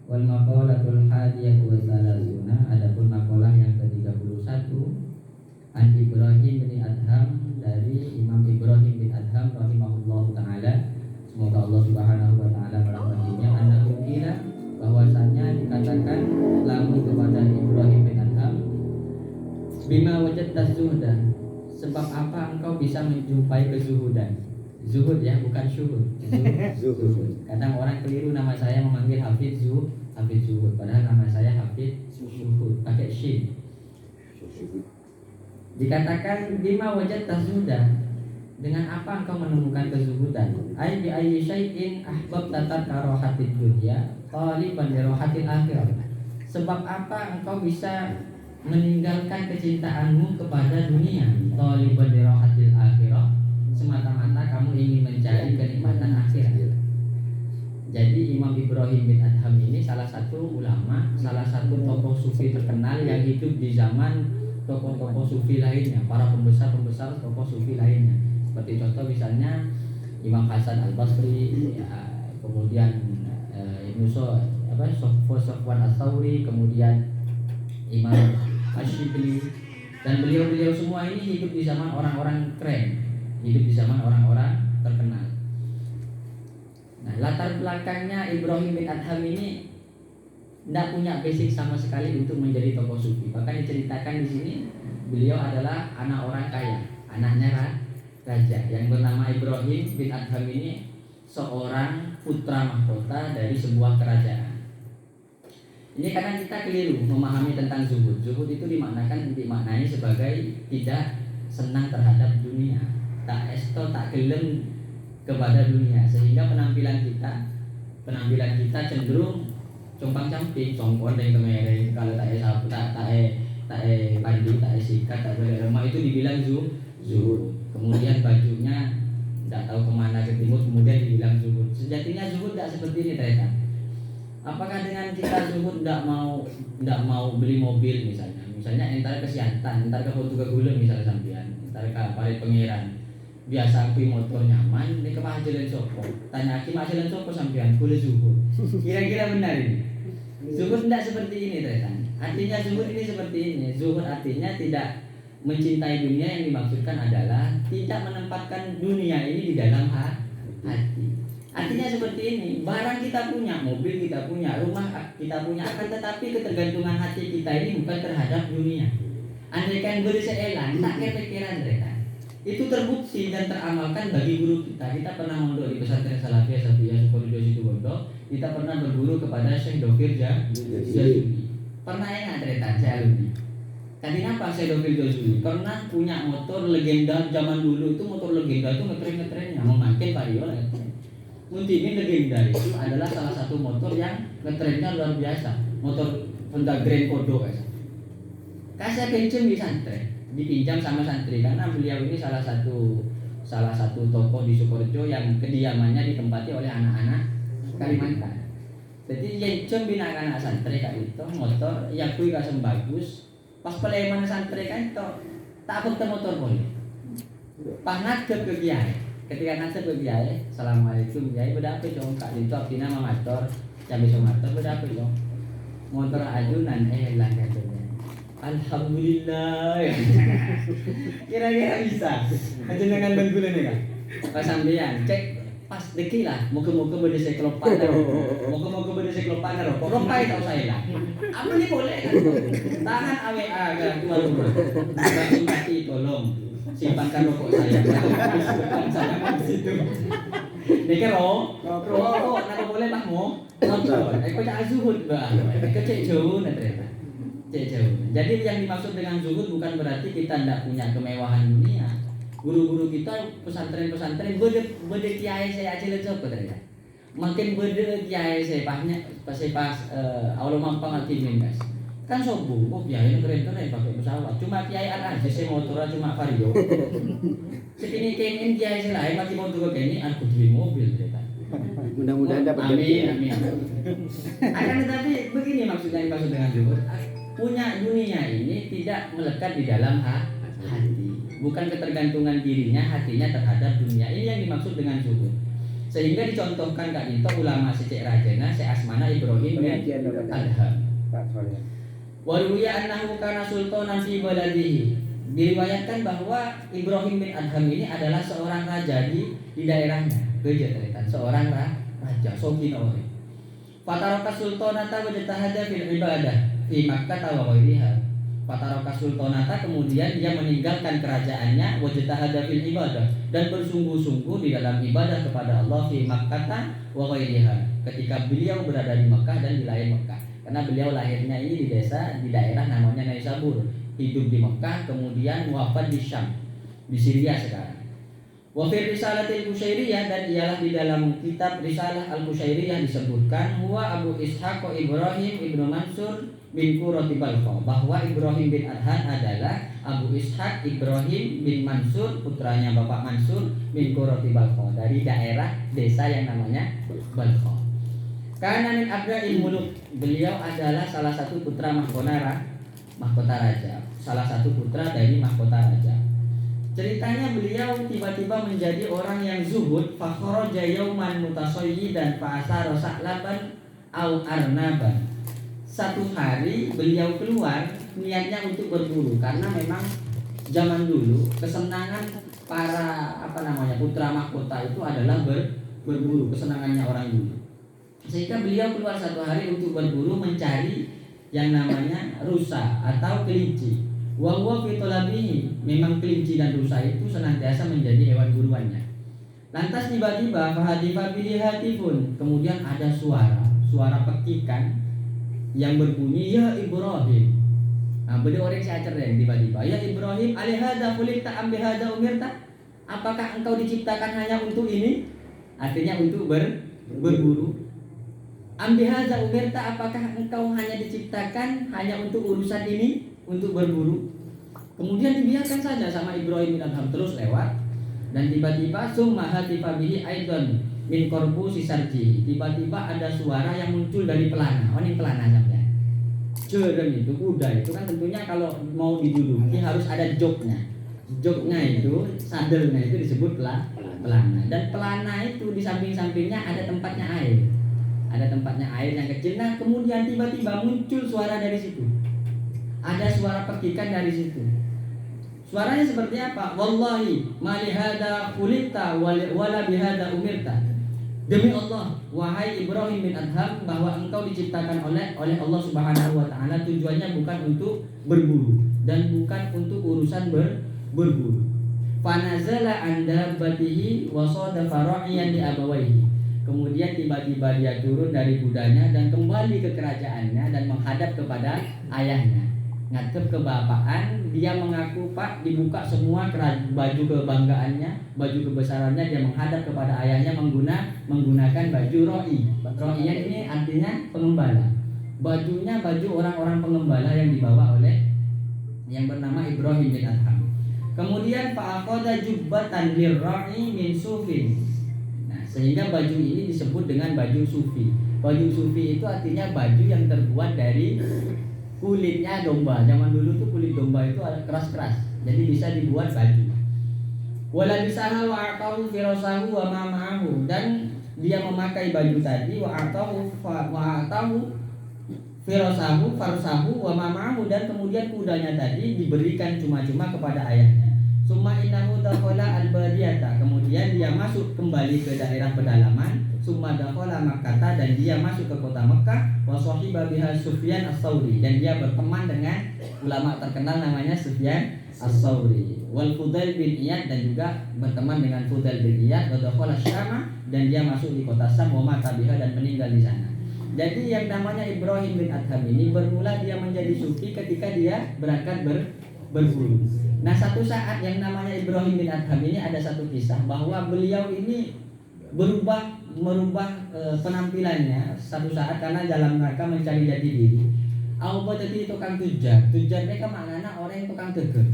Wal maqalatul hadiyatu wa salasuna, adapun maqalah yang ke-31 an Ibrahim bin Adham, dari Imam Ibrahim bin Adham rahimahullahu taala, semoga Allah Subhanahu wa taala merahmatinya, annahu qila, bahwasanya dikatakan lamun kepada Ibrahim bin Adham, bima wajadta zuhda, sebab apa engkau bisa menjumpai kezuhudan. Zuhud ya, bukan syuhud. Zuhud. Kadang orang keliru nama saya memanggil Hafid Zuhud, padahal nama saya Hafid Syuhud, pakai shin. Dikatakan bima wajadta zuhda, dengan apa engkau menemukan kezuhudan? Ai bi ayyi syai'in ahbabta tarkarohatid dunya qaliban li rohatil akhirah. Sebab apa engkau bisa meninggalkan kecintaanmu kepada dunia, qaliban li rohatil akhirah, semata-mata kamu ingin mencari kenikmatan akhirat. Jadi Imam Ibrahim bin Adham ini salah satu ulama, salah satu tokoh sufi terkenal yang hidup di zaman tokoh-tokoh sufi lainnya, para pembesar-pembesar tokoh sufi lainnya. Seperti contoh misalnya Imam Hasan Al-Basri, ya, kemudian Ibnu Sofwan Ats-Tsauri, kemudian Imam Asy-Syibli, dan beliau-beliau semua ini hidup di zaman orang-orang keren, hidup di zaman orang-orang terkenal. Nah, latar belakangnya Ibrahim bin Adham ini tidak punya basic sama sekali untuk menjadi tokoh sufi. Bahkan diceritakan di sini beliau adalah anak orang kaya, anaknya raja yang bernama Ibrahim bin Adham ini seorang putra mahkota dari sebuah kerajaan. Ini karena kita keliru memahami tentang zuhud. Zuhud itu dimaknai sebagai tidak senang terhadap dunia, tak gelem kepada dunia, sehingga penampilan kita cenderung compang-camping, songkon dan kemereng. Kalau tak sapu, tak baju, tak sikat, tak boleh lemah, itu dibilang zuhud. Kemudian bajunya tidak tahu kemana, ke timur, kemudian dibilang zuhud. Sejatinya zuhud tidak seperti ini ternyata. Apakah dengan kita zuhud tidak mau beli mobil misalnya entar ke Siantan, entar ke Putu ke Gula misalnya sampean, entar ke Parit Pangeran, biasa aku motor nyaman, ini ke Mahajalan Sopo, tanya aki Mahajalan Sopo sampean, boleh zuhud. Kira-kira benar ini? Zuhud tidak seperti ini ternyata. Artinya zuhud ini seperti ini. Zuhud artinya tidak mencintai dunia, yang dimaksudkan adalah tidak menempatkan dunia ini di dalam hati. Artinya seperti ini, barang kita punya, mobil kita punya, rumah kita punya, akan tetapi ketergantungan hati kita ini bukan terhadap dunia. Andaikan berseelan, tak kepikiran mereka. Itu terbukti dan teramalkan bagi guru kita. Kita pernah mondok di pesantren Salafiyah Safiyah Sukoharjo Situbondo. Kita pernah berguru kepada Syekh Dofir Jazuli. Pernah ingat cerita saya alumni? Kenapa Syekh Dofir Jazuli? Pernah punya motor legenda zaman dulu. Itu motor legenda itu ngetren-ngetrennya memakai vario. Ini legenda itu adalah salah satu motor yang ngetrennya luar biasa. Motor Honda Grand Kodo guys. Saya pinjam di santri, dipinjam sama santri karena beliau ini salah satu tokoh di Sukoharjo yang kediamannya ditempati oleh anak-anak Kalimantan. Jadi pinjam bina anak santri kak itu motor, ya kui kasem bagus. Pas peleman santri kan itu takut ke motor boleh. Pas ngadep ke kiai. Ketika ngasih ke kiai, assalamualaikum kiai, berapa dong kak itu artinya mamator, cabai somator berapa dong? Motor ajunan lah katanya. Alhamdulillah. Kira-kira bisa. Ajenengan bengkulu nih kak. Pas sampean cek pas deki lah, muka-muka berde seklopan, muka-muka berde seklopan rokok, rokai tau saya lah. Apa nih boleh kan? Tangan AWA kan keluar rumah. Bagi kaki tolong. Simpankan rokok saya. Saya masih itu. Ini rokok, nak boleh lah mo. Nonton. Kau cak zuhud bang. Kau cek jauh nanti. Cek jauh. Jadi yang dimaksud dengan zuhud bukan berarti kita tidak punya kemewahan dunia. Guru-guru kita pesantren-pesantren berde kiai saya aja lepas ternyata. Makin berde kiai saya pas awal mampang altimin guys. Kan sombong, kiai keren-keren pakai pesawat. Cuma kiai aja saya motor cuma vario. Sekini kengin kiai saya lain mati motor kengin aku beli mobil ternyata. Mudah-mudahan dapat amin. Akan tetapi begini maksudnya dimaksud dengan zuhud. Punya dunia ini tidak melekat di dalam hati. Bukan ketergantungan dirinya, hatinya terhadap dunia. Ini yang dimaksud dengan zuhud. Sehingga dicontohkan kak itu ulama secek rajana se asmana Ibrahim bin Adham. Waruya annahu kana sultanan fi baladihi. Diriwayatkan bahwa Ibrahim bin Adham ini adalah seorang raja di daerahnya. Kejeteritan seorang raja Sokino. Fataraka sultanata wa jatahada fil ibadah fi Makkah wa ghairiha. Fataraka sultanata kemudian dia meninggalkan kerajaannya wa jatahada fil ibadah dan bersungguh-sungguh di dalam ibadah kepada Allah fi Makkah wa ghairiha. Ketika beliau berada di Makkah dan di lain Makkah. Karena beliau lahirnya ini di desa di daerah namanya Naisabur, hidup di Mekah, kemudian wafat di Syam, di Syria sekarang. Wa fi risalatil Qusyairiyah, dan ialah di dalam kitab Risalah Al-Qusyairiyah disebutkan huwa Abu Ishaq Ibrahim ibnu Mansur bin Qurati Balkha, bahwa Ibrahim bin Adhan adalah Abu Ishaq Ibrahim bin Mansur, putranya Bapak Mansur bin Qurati Balkha, dari daerah desa yang namanya Balkha. Karena min abda'il muluk, beliau adalah salah satu putra mahkota raja, salah satu putra dari mahkota raja. Ceritanya beliau tiba-tiba menjadi orang yang zuhud, fa kharaja yauman mutasayyidan fa asara sa'laban au arnaban. Satu hari beliau keluar niatnya untuk berburu, karena memang zaman dulu kesenangan para putra mahkota itu adalah berburu, kesenangannya orang dulu. Sehingga beliau keluar satu hari untuk berburu mencari yang namanya rusa atau kelinci. Wa huwa fi talabihi, memang kelinci dan rusa itu senantiasa menjadi hewan buruannya. Lantas tiba-tiba fahadifa bihi hatifun, kemudian ada suara petikan yang berbunyi ya Ibrahim. Nah, beda orang saya cereng tiba-tiba, ya Ibrahim alihada khuliqta am bihada umirta? Apakah engkau diciptakan hanya untuk ini? Artinya untuk berburu. Ambihaza umirta, apakah engkau hanya diciptakan hanya untuk urusan ini, untuk berburu? Kemudian dibiarkan saja sama Ibrahim bin Adham terus lewat, dan tiba-tiba summa hatifa bihi aidan min korpusi sarji. Tiba-tiba ada suara yang muncul dari pelana. Oh, ini pelana sampai. Jeren itu kuda itu kan tentunya kalau mau diduduki harus ada joknya. Joknya itu, sadelnya itu disebut pelana. Dan pelana itu di samping-sampingnya ada tempatnya air. Ada tempatnya air yang kecil. Nah, kemudian tiba-tiba muncul suara dari situ. Ada suara petikan dari situ. Suaranya seperti apa? Wallahi ma li hada khuliqta wala bihada umirta. Demi Allah, wahai Ibrahim bin Adham, bahwa engkau diciptakan oleh Allah Subhanahu wa taala, tujuannya bukan untuk berburu dan bukan untuk urusan berburu. Fanazala anda batihi wa sadafa ra'iyan li abawaihi. Kemudian tiba-tiba dia turun dari kudanya dan kembali ke kerajaannya dan menghadap kepada ayahnya. Ngadep ke bapaan, dia mengaku, Pak, dibuka semua baju kebanggaannya, baju kebesarannya, dia menghadap kepada ayahnya menggunakan baju ro'i. Ro'i ini artinya pengembala. Bajunya baju orang-orang pengembala yang dibawa oleh yang bernama Ibrahim bin Adham. Kemudian fa'aqada jubbatan lirra'i min sufin. Sehingga baju ini disebut dengan baju sufi. Baju sufi itu artinya baju yang terbuat dari kulitnya domba. Zaman dulu tuh kulit domba itu keras-keras, jadi bisa dibuat baju. Wala bisaha wa aqahu firasahu wa ma ma'ahu, dan dia memakai baju tadi wa aqahu firasahu farsahu wa ma ma'ahu, dan kemudian kudanya tadi diberikan cuma-cuma kepada ayahnya. Summa innahu dakhala al-badiyata, kemudian dia masuk kembali ke daerah pedalaman. Summa dakhala Makkah, dan dia masuk ke kota Mekah. Wa sahiba biha Sufyan as-Tsauri, dan dia berteman dengan ulama terkenal namanya Sufyan as-Tsauri. Wal Fudail bin Iyad, dan juga berteman dengan Fudail bin Iyad. Wa dakhala Syam, dan dia masuk di kota Syam. Wa mata biha, dan meninggal di sana. Jadi yang namanya Ibrahim bin Adham ini bermula dia menjadi sufi ketika dia berangkat berburu. Nah, satu saat yang namanya Ibrahim bin Adham ini ada satu kisah bahwa beliau ini merubah penampilannya satu saat karena dalam rangka mencari jati diri. Apa jadi tukang tujar mereka maknanya orang yang tukang tegur.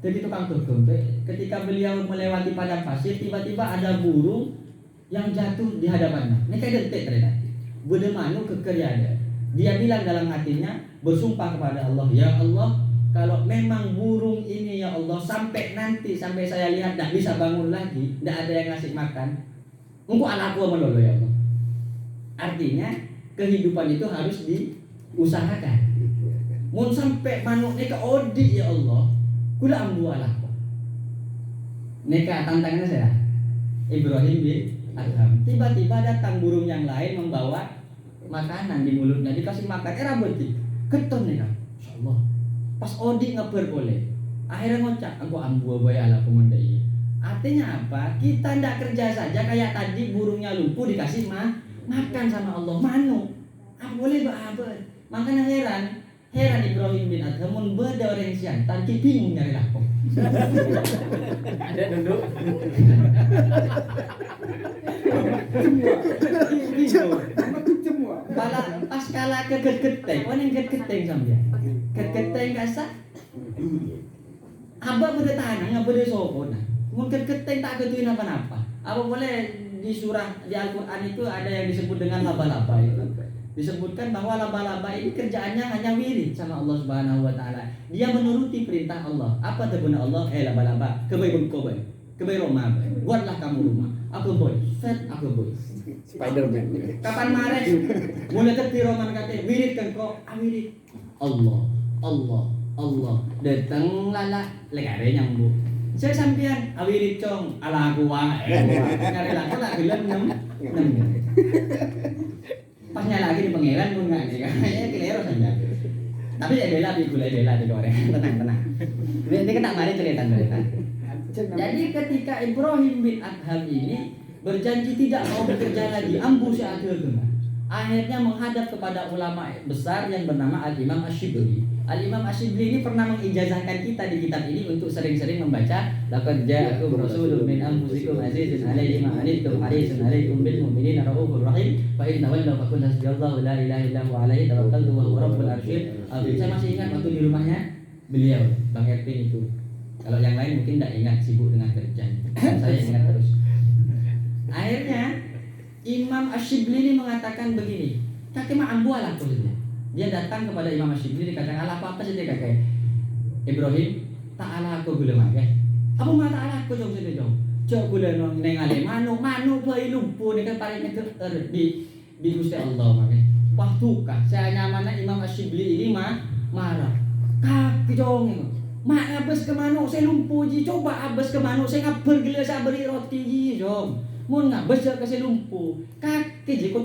Jadi tukang tegur. Ketika beliau melewati padang pasir, tiba-tiba ada burung yang jatuh di hadapannya. Ini kayak detik ternyata. Bedemanu kekerjaan. Dia bilang dalam hatinya, bersumpah kepada Allah, ya Allah, kalau memang burung ini ya Allah sampai saya lihat tidak bisa bangun lagi, tidak ada yang ngasih makan, Engko ala aku melolo ya Allah. Artinya kehidupan itu harus diusahakan. Mun sampai manuk neka odi ya Allah, kula ambu alaku. Neka tantangannya saya. Ibrahim bin Adham. Tiba-tiba datang burung yang lain membawa makanan di mulutnya, dikasih makan. Era beti. Keton neka. Insyaallah. Pas odi ngeber boleh. Akhirnya ngocak, aku ambu bae ala komandai. Artinya apa? Kita ndak kerja saja kayak tadi burungnya lumpuh dikasih makan sama Allah manuk. Ah boleh apa? Makanya heran Ibrahim bin Adham mun beda orang sian, tadi bingung nyari laku. Ada duduk. Semua. Pas kala keget-geteng, mana yang keget-geteng sampean? Keget-geteng kasar. Abah boleh tanang, abah boleh sopon. Mun keget-geteng tak ketuin apa-apa. Apa boleh di surah di Al-Qur'an itu ada yang disebut dengan laba-laba itu. Disebutkan bahwa laba-laba ini kerjaannya hanya wirid sama Allah Subhanahu wa taala. Dia menuruti perintah Allah. Apa tegunan Allah? Laba-laba, kebaik kowe. Kebaik rumah. Buatlah kamu rumah. Aku boy. Set aku boy. Spiderman. Kapan marah? Mulai ketiro man kate wirid kan kok wirid. Allah. Datang lala lekare nyambung. Saya sampean awirid cong ala aku wae. Nyari laku lah gelem nem. Pasnya lagi di pangeran pun nggak sih, kayaknya kelero saja. Tapi ya bela di goreng, tenang. Ini kita mari cerita. Jadi ketika Ibrahim bin Adham ini berjanji tidak mau bekerja lagi, ambu seadil. Akhirnya menghadap kepada ulama besar yang bernama Al-Imam Ash-Shibli. Al-Imam Ash-Shibli ini pernah mengijazahkan kita di kitab ini untuk sering-sering membaca laqad ja'akum rasulun min anfusikum azizun 'alaihi ma 'anittum harisun 'alaikum bil mu'minina raufur rahim fa in tawallaw faqul hasbiyallahu la ilaha illa huwa 'alaihi tawakkaltu wa huwa rabbul 'arsyil azim. Saya masih ingat waktu di rumahnya beliau, Bang Erpin itu. Kalau yang lain mungkin tidak ingat, sibuk dengan kerja. Saya ingat terus. Akhirnya Imam Ash-Shibli ini mengatakan begini, kakek mah ambu ala kulitnya. Dia datang kepada Imam Ash-Shibli dikatakan ala apa sih kakek? Ibrahim tak ala aku gula mah. Apa mah tak ala aku jong sini jong. Jok gula nong nengale manu bayi lumpuh ni kan paling itu di Gusti Allah mah. Wah tukah saya nyamannya Imam Ash-Shibli ini marah. Kaki jong ini. Mak abes ke manu saya lumpuh ji, coba abes ke manu saya ngaber gila saya beri roti ji jong. Mun ngabes ke saya lumpuh. Kaki ji kau